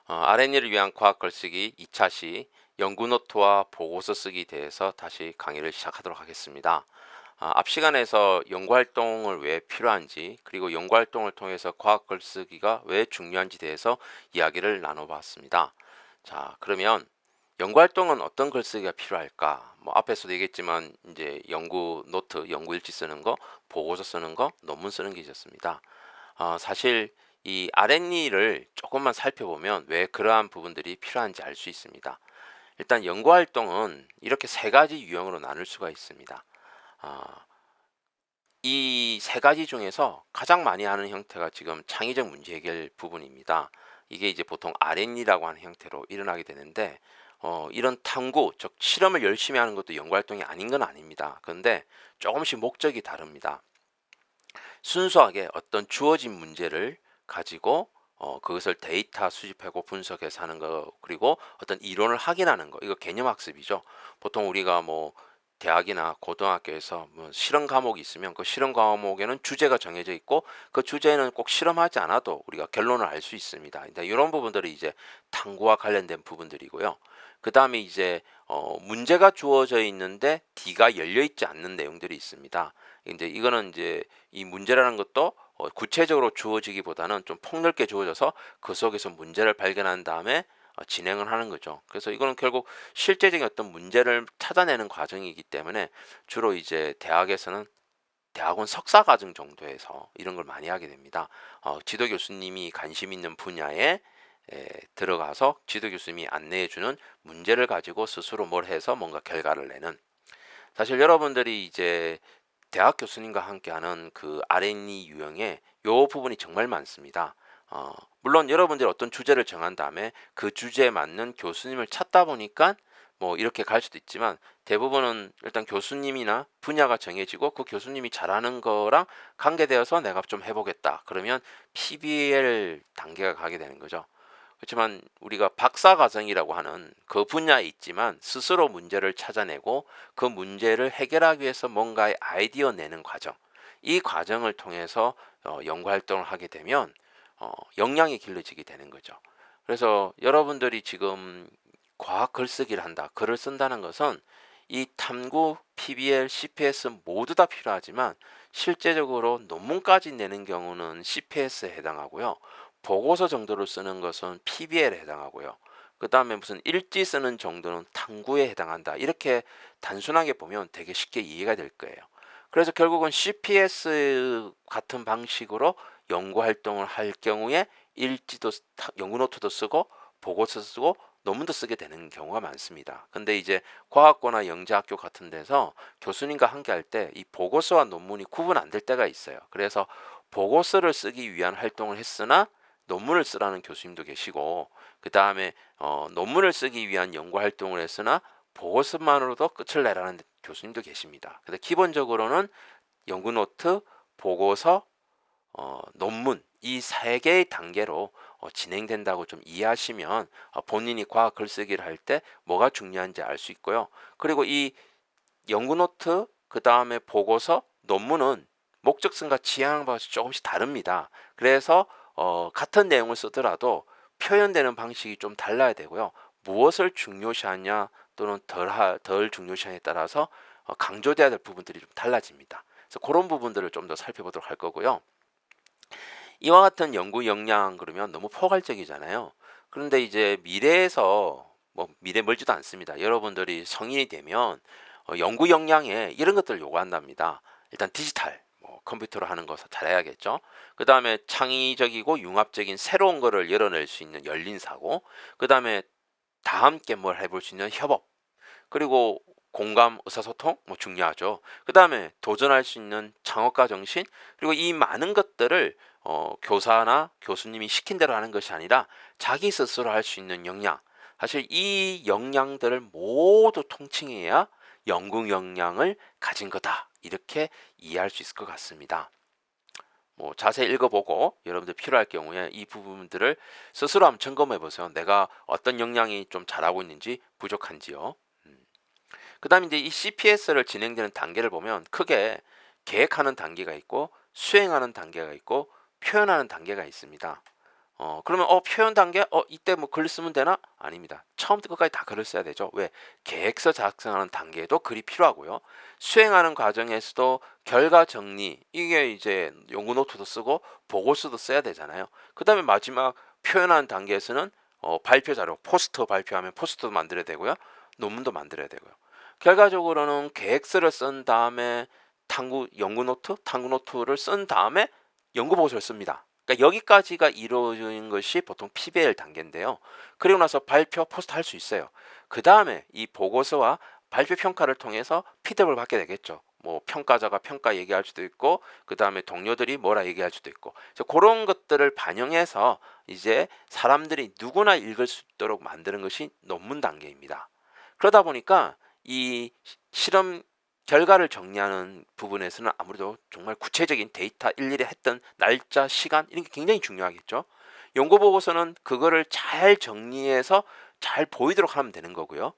R&E를 위한 과학 글쓰기 2차 시 연구 노트와 보고서 쓰기에 대해서 다시 강의를 시작하도록 하겠습니다. 앞 시간에서 연구 활동을 왜 필요한지, 그리고 연구 활동을 통해서 과학 글쓰기가 왜 중요한지 대해서 이야기를 나눠봤습니다. 자, 그러면 연구 활동은 어떤 글쓰기가 필요할까? 뭐 앞에서도 얘기했지만 이제 연구 노트, 연구 일지 쓰는 거, 보고서 쓰는 거, 논문 쓰는 게 있었습니다. 사실 이 R&E를 조금만 살펴보면 왜 그러한 부분들이 필요한지 알 수 있습니다. 일단 연구 활동은 이렇게 세 가지 유형으로 나눌 수가 있습니다. 아, 이 세 가지 중에서 가장 많이 하는 형태가 지금 창의적 문제 해결 부분입니다. 이게 이제 보통 R&E라고 하는 형태로 일어나게 되는데, 이런 탐구, 즉 실험을 열심히 하는 것도 연구 활동이 아닌 건 아닙니다. 그런데 조금씩 목적이 다릅니다. 순수하게 어떤 주어진 문제를 가지고 그것을 데이터 수집하고 분석해서 하는 거, 그리고 어떤 이론을 확인하는 거, 이거 개념 학습이죠. 보통 우리가 뭐 대학이나 고등학교에서 뭐 실험 과목이 있으면 그 실험 과목에는 주제가 정해져 있고 그 주제는 꼭 실험하지 않아도 우리가 결론을 알 수 있습니다. 이런 부분들이 이제 탐구와 관련된 부분들이고요. 그 다음에 이제 문제가 주어져 있는데 D가 열려 있지 않는 내용들이 있습니다. 이제 이거는 이제 이 문제라는 것도 구체적으로 주어지기보다는 좀 폭넓게 주어져서 그 속에서 문제를 발견한 다음에 진행을 하는 거죠. 그래서 이거는 결국 실제적인 어떤 문제를 찾아내는 과정이기 때문에 주로 이제 대학에서는 대학원 석사 과정 정도에서 이런 걸 많이 하게 됩니다. 지도 교수님이 관심 있는 분야에 들어가서 지도 교수님이 안내해주는 문제를 가지고 스스로 뭘 해서 뭔가 결과를 내는, 사실 여러분들이 이제 대학 교수님과 함께하는 그 R&E 유형의 요 부분이 정말 많습니다. 물론 여러분들이 어떤 주제를 정한 다음에 그 주제에 맞는 교수님을 찾다 보니까 뭐 이렇게 갈 수도 있지만, 대부분은 일단 교수님이나 분야가 정해지고 그 교수님이 잘하는 거랑 관계되어서 내가 좀 해보겠다, 그러면 PBL 단계가 가게 되는 거죠. 그렇지만 우리가 박사 과정이라고 하는 그 분야에 있지만 스스로 문제를 찾아내고 그 문제를 해결하기 위해서 뭔가의 아이디어 내는 과정, 이 과정을 통해서 연구 활동을 하게 되면 역량이 길러지게 되는 거죠. 그래서 여러분들이 지금 과학 글쓰기를 한다, 글을 쓴다는 것은 이 탐구, PBL, CPS 모두 다 필요하지만 실제적으로 논문까지 내는 경우는 CPS에 해당하고요. 보고서 정도를 쓰는 것은 PBL에 해당하고요. 그 다음에 무슨 일지 쓰는 정도는 탐구에 해당한다, 이렇게 단순하게 보면 되게 쉽게 이해가 될 거예요. 그래서 결국은 CPS 같은 방식으로 연구 활동을 할 경우에 일지도, 연구 노트도 쓰고 보고서 쓰고 논문도 쓰게 되는 경우가 많습니다. 근데 이제 과학고나 영재학교 같은 데서 교수님과 함께 할 때 이 보고서와 논문이 구분 안 될 때가 있어요. 그래서 보고서를 쓰기 위한 활동을 했으나 논문을 쓰라는 교수님도 계시고, 그 다음에 논문을 쓰기 위한 연구 활동을 했으나 보고서만으로도 끝을 내라는 교수님도 계십니다. 근데 기본적으로는 연구 노트, 보고서, 논문, 이 세 개의 단계로 진행된다고 좀 이해하시면 본인이 과학 글쓰기를 할 때 뭐가 중요한지 알 수 있고요. 그리고 이 연구 노트, 그 다음에 보고서, 논문은 목적성과 지향 방식이 조금씩 다릅니다. 그래서 같은 내용을 쓰더라도 표현되는 방식이 좀 달라야 되고요. 무엇을 중요시하냐 또는 덜 중요시하냐에 따라서 강조돼야 될 부분들이 좀 달라집니다. 그래서 그런 부분들을 좀 더 살펴보도록 할 거고요. 이와 같은 연구 역량 그러면 너무 포괄적이잖아요. 그런데 이제 미래에서, 뭐 미래 멀지도 않습니다. 여러분들이 성인이 되면 연구 역량에 이런 것들을 요구한답니다. 일단 디지털, 뭐 컴퓨터로 하는 거 잘해야겠죠. 그 다음에 창의적이고 융합적인 새로운 거를 열어낼 수 있는 열린 사고, 그 다음에 다 함께 뭘 해볼 수 있는 협업, 그리고 공감, 의사소통 뭐 중요하죠. 그 다음에 도전할 수 있는 창업가 정신, 그리고 이 많은 것들을 교사나 교수님이 시킨 대로 하는 것이 아니라 자기 스스로 할 수 있는 역량, 사실 이 역량들을 모두 통칭해야 연구 역량을 가진 거다, 이렇게 이해할 수 있을 것 같습니다. 뭐 자세히 읽어보고 여러분들 필요할 경우에 이 부분들을 스스로 한번 점검해 보세요. 내가 어떤 역량이 좀 잘하고 있는지 부족한지요. 그 다음에 이제 이 CPS를 진행되는 단계를 보면 크게 계획하는 단계가 있고 수행하는 단계가 있고 표현하는 단계가 있습니다. 그러면 표현 단계 이때 뭐 글을 쓰면 되나? 아닙니다. 처음부터 끝까지 다 글을 써야 되죠. 왜? 계획서 작성하는 단계에도 글이 필요하고요. 수행하는 과정에서도 결과 정리, 이게 이제 연구 노트도 쓰고 보고서도 써야 되잖아요. 그 다음에 마지막 표현하는 단계에서는 발표 자료, 포스터 발표하면 포스터도 만들어야 되고요. 논문도 만들어야 되고요. 결과적으로는 계획서를 쓴 다음에 연구 노트, 탐구 노트를 쓴 다음에 연구 보고서를 씁니다. 그러니까 여기까지가 이루어지는 것이 보통 PBL 단계인데요. 그리고 나서 발표, 포스트 할 수 있어요. 그 다음에 이 보고서와 발표 평가를 통해서 피드백을 받게 되겠죠. 뭐 평가자가 평가 얘기할 수도 있고, 그 다음에 동료들이 뭐라 얘기할 수도 있고, 그런 것들을 반영해서 이제 사람들이 누구나 읽을 수 있도록 만드는 것이 논문 단계입니다. 그러다 보니까 이 실험 결과를 정리하는 부분에서는 아무래도 정말 구체적인 데이터, 일일이 했던 날짜, 시간 이런 게 굉장히 중요하겠죠. 연구보고서는 그거를 잘 정리해서 잘 보이도록 하면 되는 거고요.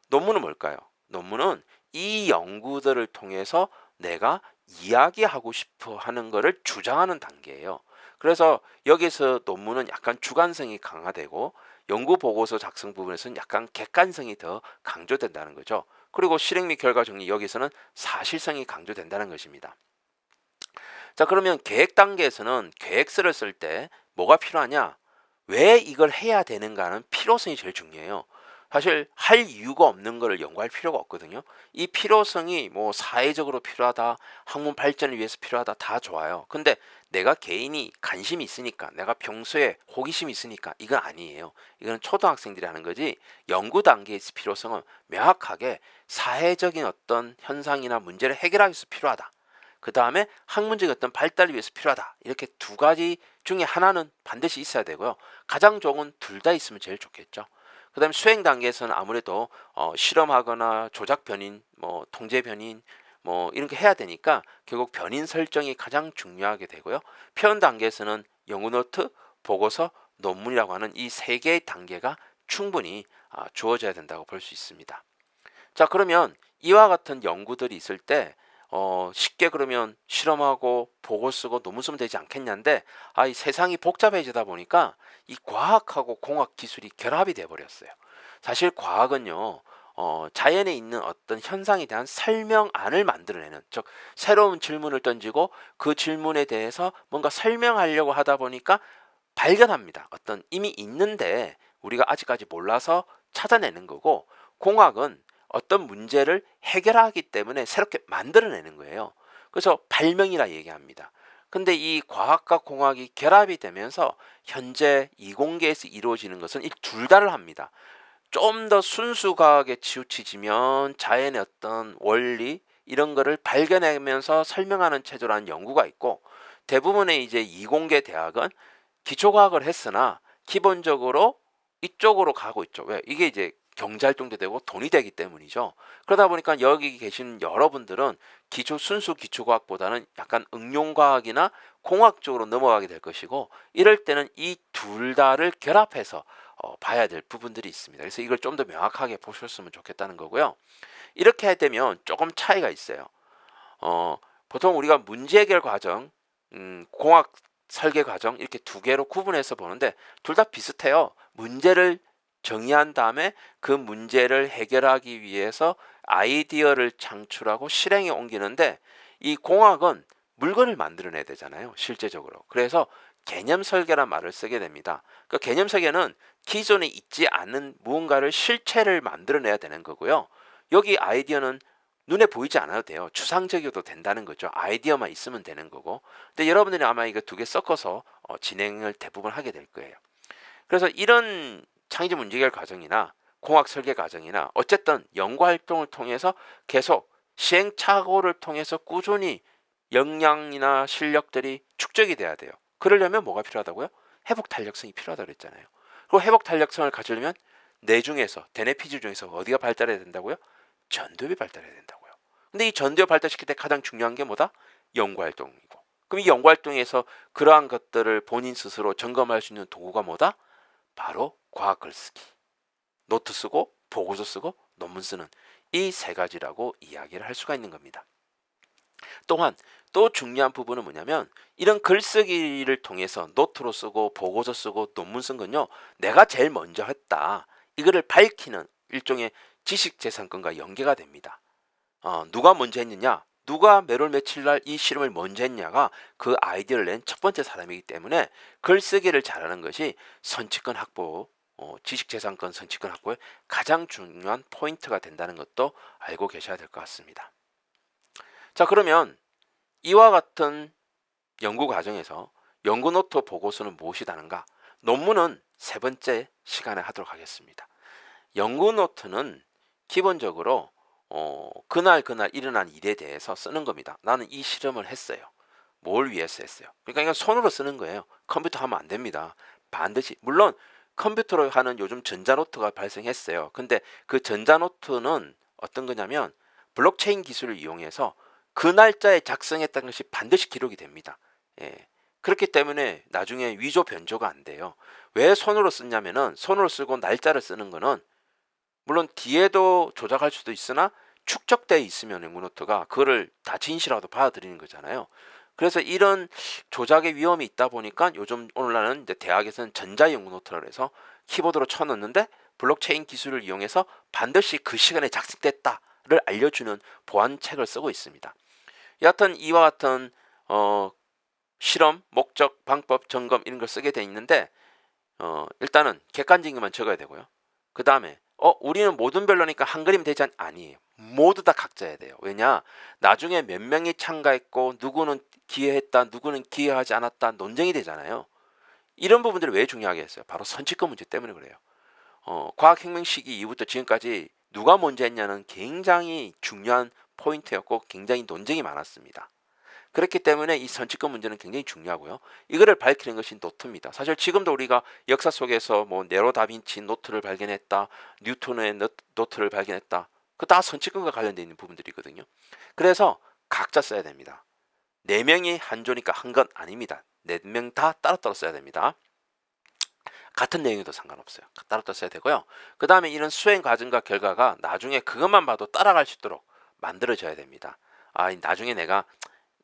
논문은 뭘까요? 논문은 이 연구들을 통해서 내가 이야기하고 싶어 하는 거를 주장하는 단계예요. 그래서 여기서 논문은 약간 주관성이 강화되고 연구보고서 작성 부분에서는 약간 객관성이 더 강조된다는 거죠. 그리고 실행 및 결과 정리, 여기서는 사실성이 강조된다는 것입니다. 자, 그러면 계획 단계에서는 계획서를 쓸 때 뭐가 필요하냐? 왜 이걸 해야 되는가는 필요성이 제일 중요해요. 사실 할 이유가 없는 거를 연구할 필요가 없거든요. 이 필요성이 뭐 사회적으로 필요하다, 학문 발전을 위해서 필요하다, 다 좋아요. 근데 내가 개인이 관심이 있으니까, 내가 평소에 호기심이 있으니까 이건 아니에요. 이건 초등학생들이 하는 거지, 연구 단계의 필요성은 명확하게 사회적인 어떤 현상이나 문제를 해결하기 위해서 필요하다. 그 다음에 학문적인 어떤 발달을 위해서 필요하다. 이렇게 두 가지 중에 하나는 반드시 있어야 되고요. 가장 좋은 둘 다 있으면 제일 좋겠죠. 그 다음에 수행 단계에서는 아무래도 실험하거나 조작 변인, 뭐 통제 변인, 뭐 이런 게 해야 되니까 결국 변인 설정이 가장 중요하게 되고요. 표현 단계에서는 연구 노트, 보고서, 논문이라고 하는 이 세 개의 단계가 충분히 주어져야 된다고 볼 수 있습니다. 자, 그러면 이와 같은 연구들이 있을 때 쉽게 그러면 실험하고 보고 쓰고 논문 쓰면 되지 않겠냐인데, 이 세상이 복잡해지다 보니까 이 과학하고 공학 기술이 결합이 돼 버렸어요. 사실 과학은요, 자연에 있는 어떤 현상에 대한 설명안을 만들어내는, 즉 새로운 질문을 던지고 그 질문에 대해서 뭔가 설명하려고 하다 보니까 발견합니다. 어떤 이미 있는데 우리가 아직까지 몰라서 찾아내는 거고, 공학은 어떤 문제를 해결하기 때문에 새롭게 만들어내는 거예요. 그래서 발명이라 얘기합니다. 근데 이 과학과 공학이 결합이 되면서 현재 이공계에서 이루어지는 것은 이 둘 다를 합니다. 좀 더 순수 과학에 치우쳐지면 자연의 어떤 원리 이런 거를 발견하면서 설명하는 체조라는 연구가 있고, 대부분의 이제 이공계 대학은 기초과학을 했으나 기본적으로 이쪽으로 가고 있죠. 왜? 이게 이제 경제활동도 되고 돈이 되기 때문이죠. 그러다 보니까 여기 계신 여러분들은 순수 기초과학보다는 약간 응용과학이나 공학 쪽으로 넘어가게 될 것이고, 이럴 때는 이 둘 다를 결합해서 봐야 될 부분들이 있습니다. 그래서 이걸 좀 더 명확하게 보셨으면 좋겠다는 거고요. 이렇게 되면 조금 차이가 있어요. 보통 우리가 문제 해결 과정, 공학 설계 과정 이렇게 두 개로 구분해서 보는데 둘 다 비슷해요. 문제를 정의한 다음에 그 문제를 해결하기 위해서 아이디어를 창출하고 실행에 옮기는데, 이 공학은 물건을 만들어내야 되잖아요. 실제적으로. 그래서 개념 설계란 말을 쓰게 됩니다. 그 개념 설계는 기존에 있지 않은 무언가를 실체를 만들어내야 되는 거고요. 여기 아이디어는 눈에 보이지 않아도 돼요. 추상적이어도 된다는 거죠. 아이디어만 있으면 되는 거고. 근데 여러분들이 아마 이거 두 개 섞어서 진행을 대부분 하게 될 거예요. 그래서 이런 창의적 문제 해결 과정이나 공학 설계 과정이나 어쨌든 연구 활동을 통해서 계속 시행착오를 통해서 꾸준히 역량이나 실력들이 축적이 돼야 돼요. 그러려면 뭐가 필요하다고요? 회복 탄력성이 필요하다고 그랬잖아요. 그리고 회복 탄력성을 가지려면 뇌 중에서, 대뇌피질 중에서 어디가 발달해야 된다고요? 전두엽이 발달해야 된다고요. 근데 이 전두엽 발달시킬 때 가장 중요한 게 뭐다? 연구활동이고. 그럼 이 연구활동에서 그러한 것들을 본인 스스로 점검할 수 있는 도구가 뭐다? 바로 과학 글쓰기. 노트 쓰고 보고서 쓰고 논문 쓰는 이 세 가지라고 이야기를 할 수가 있는 겁니다. 또한 또 중요한 부분은 뭐냐면 이런 글쓰기를 통해서 노트로 쓰고 보고서 쓰고 논문 쓴 건요. 내가 제일 먼저 했다. 이거를 밝히는 일종의 지식재산권과 연계가 됩니다. 누가 먼저 했느냐? 누가 몇월 며칠 날 이 실험을 먼저 했냐가 그 아이디어를 낸 첫 번째 사람이기 때문에 글쓰기를 잘하는 것이 선취권 확보, 지식재산권 선취권 확보의 가장 중요한 포인트가 된다는 것도 알고 계셔야 될 것 같습니다. 자, 그러면 이와 같은 연구 과정에서 연구 노트 보고서는 무엇이 다른가? 논문은 세 번째 시간에 하도록 하겠습니다. 연구 노트는 기본적으로 그날 일어난 일에 대해서 쓰는 겁니다. 나는 이 실험을 했어요. 뭘 위해서 했어요? 그러니까 이건 손으로 쓰는 거예요. 컴퓨터 하면 안 됩니다. 반드시. 물론 컴퓨터로 하는 요즘 전자노트가 발생했어요. 근데 그 전자노트는 어떤 거냐면 블록체인 기술을 이용해서 그 날짜에 작성했다는 것이 반드시 기록이 됩니다. 예. 그렇기 때문에 나중에 위조 변조가 안 돼요. 왜 손으로 쓰냐면은 손으로 쓰고 날짜를 쓰는 거는 물론 뒤에도 조작할 수도 있으나 축적되어 있으면 연구노트가 그거를 다 진실화도 받아들이는 거잖아요. 그래서 이런 조작의 위험이 있다 보니까 요즘 오늘날은 이제 대학에서는 전자연구노트라 해서 키보드로 쳐넣는데 블록체인 기술을 이용해서 반드시 그 시간에 작성됐다를 알려주는 보안책을 쓰고 있습니다. 여하튼 이와 같은 실험, 목적, 방법, 점검 이런 걸 쓰게 돼 있는데 일단은 객관적인 것만 적어야 되고요. 그 다음에 우리는 모든 별로니까 한 그림 되지 아니에요. 모두 다 각자야 돼요. 왜냐? 나중에 몇 명이 참가했고 누구는 기여했다, 누구는 기여하지 않았다 논쟁이 되잖아요. 이런 부분들이 왜 중요하게 했어요? 바로 선취권 문제 때문에 그래요. 과학혁명 시기 이후부터 지금까지 누가 먼저 했냐는 굉장히 중요한 포인트였고 굉장히 논쟁이 많았습니다. 그렇기 때문에 이 선취권 문제는 굉장히 중요하고요. 이거를 밝히는 것이 노트입니다. 사실 지금도 우리가 역사 속에서 뭐 네로 다빈치 노트를 발견했다, 뉴턴의 노트를 발견했다. 그 다 선취권과 관련되어 있는 부분들이거든요. 그래서 각자 써야 됩니다. 네 명이 한 조니까 한 건 아닙니다. 네 명 다 따로따로 써야 됩니다. 같은 내용에도 상관없어요. 따로따로 써야 되고요. 그 다음에 이런 수행 과정과 결과가 나중에 그것만 봐도 따라갈 수 있도록 만들어져야 됩니다. 나중에 내가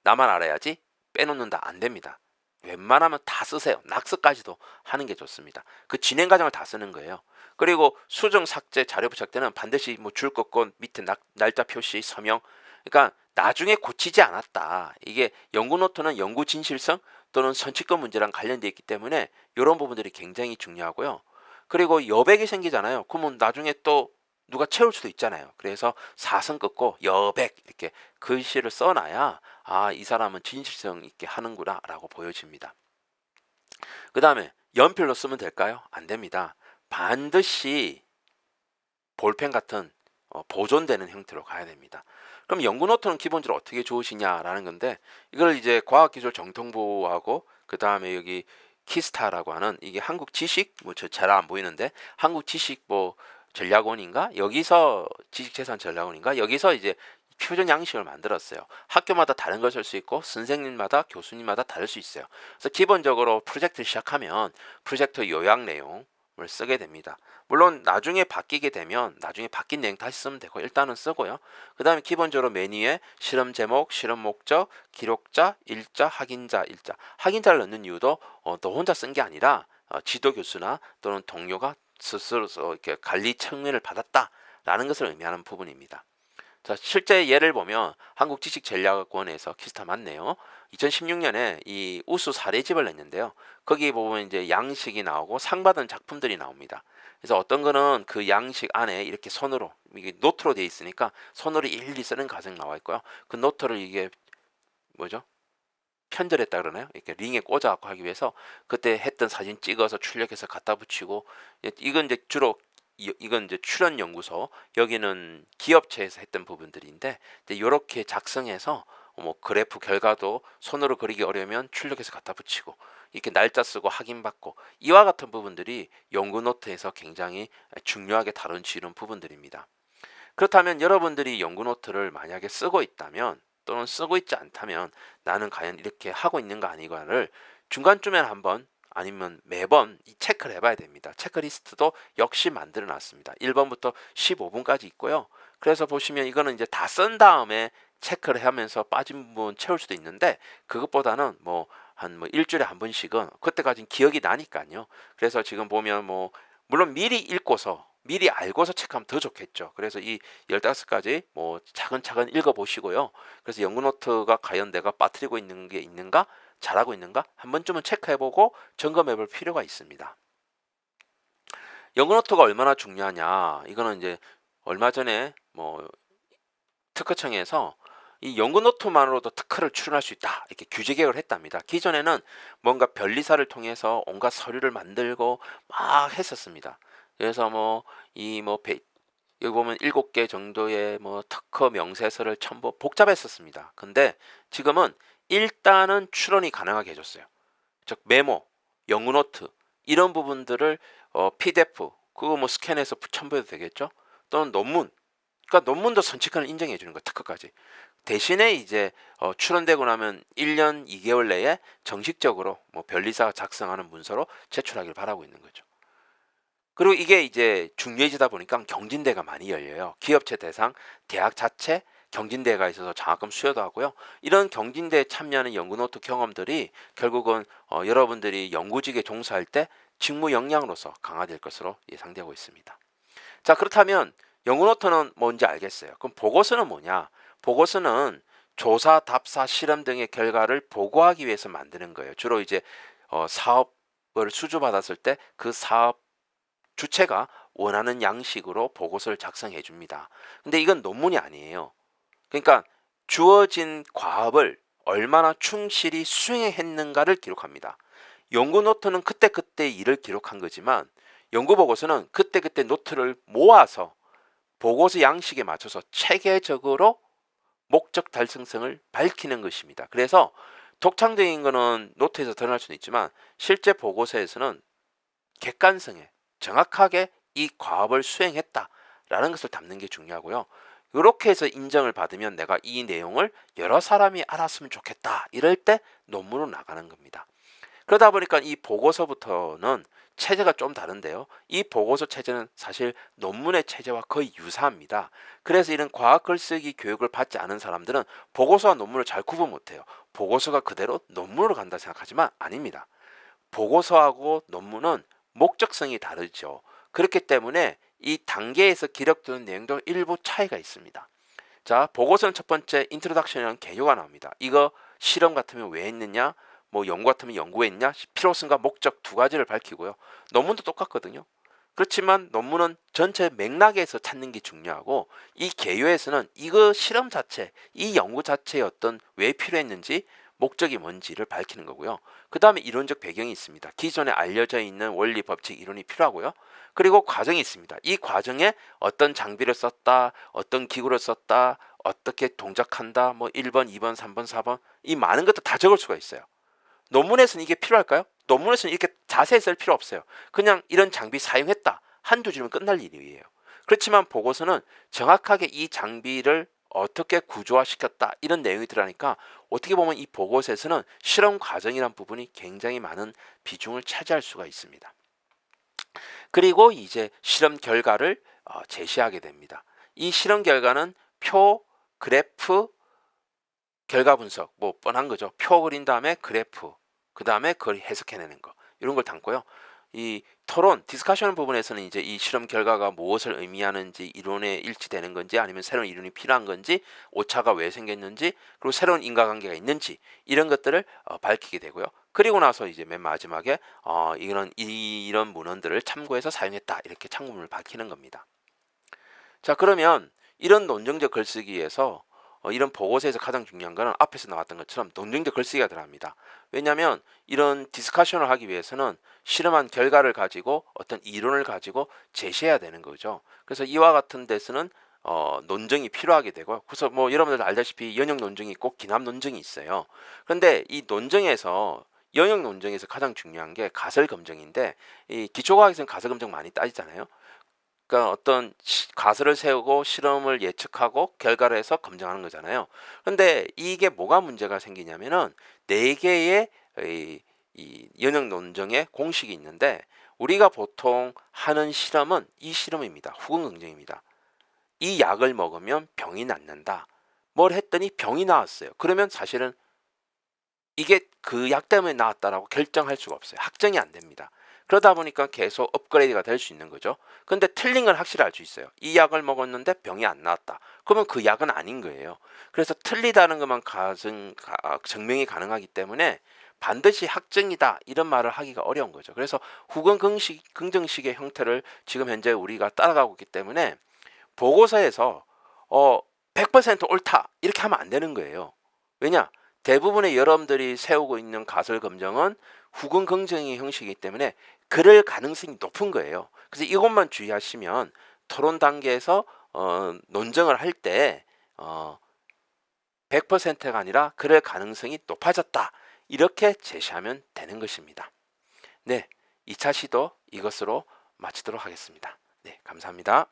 나만 알아야지 빼놓는다 안 됩니다. 웬만하면 다 쓰세요. 낙서까지도 하는 게 좋습니다. 그 진행 과정을 다 쓰는 거예요. 그리고 수정 삭제 자료 부착 때는 반드시 뭐 줄 긋고 밑에 날짜 표시 서명. 그러니까 나중에 고치지 않았다. 이게 연구 노트는 연구 진실성 또는 선취권 문제랑 관련되어 있기 때문에 이런 부분들이 굉장히 중요하고요. 그리고 여백이 생기잖아요. 그러면 나중에 또 누가 채울 수도 있잖아요. 그래서 사선 긋고 여백 이렇게 글씨를 써놔야 이 사람은 진실성 있게 하는구나 라고 보여집니다. 그 다음에 연필로 쓰면 될까요? 안 됩니다. 반드시 볼펜 같은 보존되는 형태로 가야 됩니다. 그럼 연구 노트는 기본적으로 어떻게 좋으시냐라는 건데 이걸 이제 과학기술정통부하고 그 다음에 여기 키스타라고 하는 이게 한국 지식 뭐 잘 안 보이는데 한국 지식 뭐 전략원인가 여기서 지식재산 전략원인가 여기서 이제 표준 양식을 만들었어요. 학교마다 다른 걸 쓸 수 있고 선생님마다 교수님마다 다를 수 있어요. 그래서 기본적으로 프로젝트를 시작하면 프로젝트 요약 내용을 쓰게 됩니다. 물론 나중에 바뀌게 되면 나중에 바뀐 내용 다시 쓰면 되고 일단은 쓰고요. 그 다음에 기본적으로 메뉴에 실험 제목, 실험 목적, 기록자, 일자, 확인자, 일자. 확인자를 넣는 이유도 너 혼자 쓴 게 아니라 지도 교수나 또는 동료가 스스로 이렇게 관리 측면을 받았다라는 것을 의미하는 부분입니다. 자, 실제 예를 보면 한국지식전략원에서 키스타 맞네요. 2016년에 이 우수 사례집을 냈는데요. 거기 보면 이제 양식이 나오고 상 받은 작품들이 나옵니다. 그래서 어떤 거는 그 양식 안에 이렇게 손으로 이게 노트로 되어 있으니까 손으로 일일이 쓰는 과정이 나와 있고요. 그 노트를 이게 뭐죠? 편절했다 그러나요? 이렇게 링에 꽂아갖고 하기 위해서 그때 했던 사진 찍어서 출력해서 갖다 붙이고 이건 이제 주로 이건 이제 출연 연구소 여기는 기업체에서 했던 부분들인데 이렇게 작성해서 뭐 그래프 결과도 손으로 그리기 어려우면 출력해서 갖다 붙이고 이렇게 날짜 쓰고 확인받고 이와 같은 부분들이 연구 노트에서 굉장히 중요하게 다룬지는 부분들입니다. 그렇다면 여러분들이 연구 노트를 만약에 쓰고 있다면 또는 쓰고 있지 않다면 나는 과연 이렇게 하고 있는가 아니가를 중간쯤에 한번 아니면 매번 이 체크를 해봐야 됩니다. 체크리스트도 역시 만들어 놨습니다. 1번부터 15번까지 있고요. 그래서 보시면 이거는 이제 다 쓴 다음에 체크를 하면서 빠진 부분 채울 수도 있는데 그것보다는 한 일주일에 한 번씩은 그때까지는 기억이 나니까요. 그래서 지금 보면 물론 미리 읽고서 미리 알고서 체크하면 더 좋겠죠. 그래서 이 15가지 차근차근 읽어보시고요. 그래서 연구 노트가 과연 내가 빠뜨리고 있는 게 있는가, 잘하고 있는가 한 번쯤은 체크해보고 점검해볼 필요가 있습니다. 연구 노트가 얼마나 중요하냐, 이거는 이제 얼마 전에 특허청에서 이 연구 노트만으로도 특허를 출원할 수 있다 이렇게 규제 개혁을 했답니다. 기존에는 뭔가 변리사를 통해서 온갖 서류를 만들고 막 했었습니다. 그래서 여기 보면 7개 정도의 특허 명세서를 첨부 복잡했었습니다. 근데 지금은 일단은 출원이 가능하게 해줬어요. 즉 메모, 연구 노트 이런 부분들을 PDF 그거 스캔해서 첨부해도 되겠죠. 또는 논문, 그러니까 논문도 선칙권을 인정해 주는 거, 특허까지. 대신에 이제 출원되고 나면 1년 2개월 내에 정식적으로 변리사가 작성하는 문서로 제출하길 바라고 있는 거죠. 그리고 이게 이제 중요해지다 보니까 경진대가 많이 열려요. 기업체 대상, 대학 자체 경진대회가 있어서 장학금 수여도 하고요. 이런 경진대에 참여하는 연구노트 경험들이 결국은 여러분들이 연구직에 종사할 때 직무 역량으로서 강화될 것으로 예상되고 있습니다. 자, 그렇다면 연구노트는 뭔지 알겠어요. 그럼 보고서는 뭐냐? 보고서는 조사, 답사, 실험 등의 결과를 보고하기 위해서 만드는 거예요. 주로 이제 사업을 수주받았을 때 그 사업 주체가 원하는 양식으로 보고서를 작성해 줍니다. 근데 이건 논문이 아니에요. 그러니까 주어진 과업을 얼마나 충실히 수행했는가를 기록합니다. 연구 노트는 그때그때 일을 기록한 거지만 연구 보고서는 그때그때 노트를 모아서 보고서 양식에 맞춰서 체계적으로 목적 달성성을 밝히는 것입니다. 그래서 독창적인 거는 노트에서 드러날 수는 있지만 실제 보고서에서는 객관성에 정확하게 이 과업을 수행했다라는 것을 담는 게 중요하고요. 이렇게 해서 인정을 받으면 내가 이 내용을 여러 사람이 알았으면 좋겠다, 이럴 때 논문으로 나가는 겁니다. 그러다 보니까 이 보고서부터는 체제가 좀 다른데요. 이 보고서 체제는 사실 논문의 체제와 거의 유사합니다. 그래서 이런 과학 글쓰기 교육을 받지 않은 사람들은 보고서와 논문을 잘 구분 못해요. 보고서가 그대로 논문으로 간다 생각하지만 아닙니다. 보고서하고 논문은 목적성이 다르죠. 그렇기 때문에 이 단계에서 기록되는 내용도 일부 차이가 있습니다. 자, 보고서는 첫 번째 인트로덕션이라는 개요가 나옵니다. 이거 실험 같으면 왜 했느냐, 연구 같으면 연구했냐, 필요성과 목적 두 가지를 밝히고요. 논문도 똑같거든요. 그렇지만 논문은 전체 맥락에서 찾는 게 중요하고 이 개요에서는 이거 실험 자체, 이 연구 자체의 어떤 왜 필요했는지, 목적이 뭔지를 밝히는 거고요. 그 다음에 이론적 배경이 있습니다. 기존에 알려져 있는 원리, 법칙, 이론이 필요하고요. 그리고 과정이 있습니다. 이 과정에 어떤 장비를 썼다, 어떤 기구를 썼다, 어떻게 동작한다, 1번, 2번, 3번, 4번 이 많은 것도 다 적을 수가 있어요. 논문에서는 이게 필요할까요? 논문에서는 이렇게 자세히 쓸 필요 없어요. 그냥 이런 장비 사용했다, 한두 줄이면 끝날 일이에요. 그렇지만 보고서는 정확하게 이 장비를 어떻게 구조화시켰다 이런 내용이 들어가니까 어떻게 보면 이 보고서에서는 실험 과정이란 부분이 굉장히 많은 비중을 차지할 수가 있습니다. 그리고 이제 실험 결과를 제시하게 됩니다. 이 실험 결과는 표, 그래프, 결과 분석, 뻔한 거죠. 표 그린 다음에 그래프, 그 다음에 그걸 해석해내는 거, 이런 걸 담고요. 이 토론, 디스커션 부분에서는 이제 이 실험 결과가 무엇을 의미하는지, 이론에 일치되는 건지 아니면 새로운 이론이 필요한 건지, 오차가 왜 생겼는지, 그리고 새로운 인과관계가 있는지 이런 것들을 밝히게 되고요. 그리고 나서 이제 맨 마지막에 이런 문헌들을 참고해서 사용했다, 이렇게 참고문을 밝히는 겁니다. 자, 그러면 이런 논증적 글쓰기에서 이런 보고서에서 가장 중요한 거는 앞에서 나왔던 것처럼 논증적 글쓰기가 들어갑니다. 왜냐하면 이런 디스커션을 하기 위해서는 실험한 결과를 가지고 어떤 이론을 가지고 제시해야 되는 거죠. 그래서 이와 같은 데서는 논증이 필요하게 되고, 그래서 여러분들 알다시피 연역 논증이 있고 기납 논증이 있어요. 그런데 이 논증에서 연역 논증에서 가장 중요한 게 가설 검증인데, 이 기초과학에서는 가설 검증 많이 따지잖아요. 그러니까 어떤 가설을 세우고 실험을 예측하고 결과를 해서 검증하는 거잖아요. 근데 이게 뭐가 문제가 생기냐면은 4개의 이 연역 논증의 공식이 있는데, 우리가 보통 하는 실험은 이 실험입니다. 후근 검증입니다. 이 약을 먹으면 병이 낫는다. 뭘 했더니 병이 나왔어요. 그러면 사실은 이게 그 약 때문에 나왔다라고 결정할 수가 없어요. 확정이 안 됩니다. 그러다 보니까 계속 업그레이드가 될 수 있는 거죠. 근데 틀린 건 확실히 알 수 있어요. 이 약을 먹었는데 병이 안 나왔다. 그러면 그 약은 아닌 거예요. 그래서 틀리다는 것만 증명이 가능하기 때문에 반드시 확정이다 이런 말을 하기가 어려운 거죠. 그래서 후근 긍정식의 형태를 지금 현재 우리가 따라가고 있기 때문에 보고서에서 100% 옳다 이렇게 하면 안 되는 거예요. 왜냐? 대부분의 여러분들이 세우고 있는 가설 검정은 후근 긍정의 형식이기 때문에 그럴 가능성이 높은 거예요. 그래서 이것만 주의하시면 토론 단계에서 논증을 할 때 100%가 아니라 그럴 가능성이 높아졌다. 이렇게 제시하면 되는 것입니다. 네, 2차 시도 이것으로 마치도록 하겠습니다. 네, 감사합니다.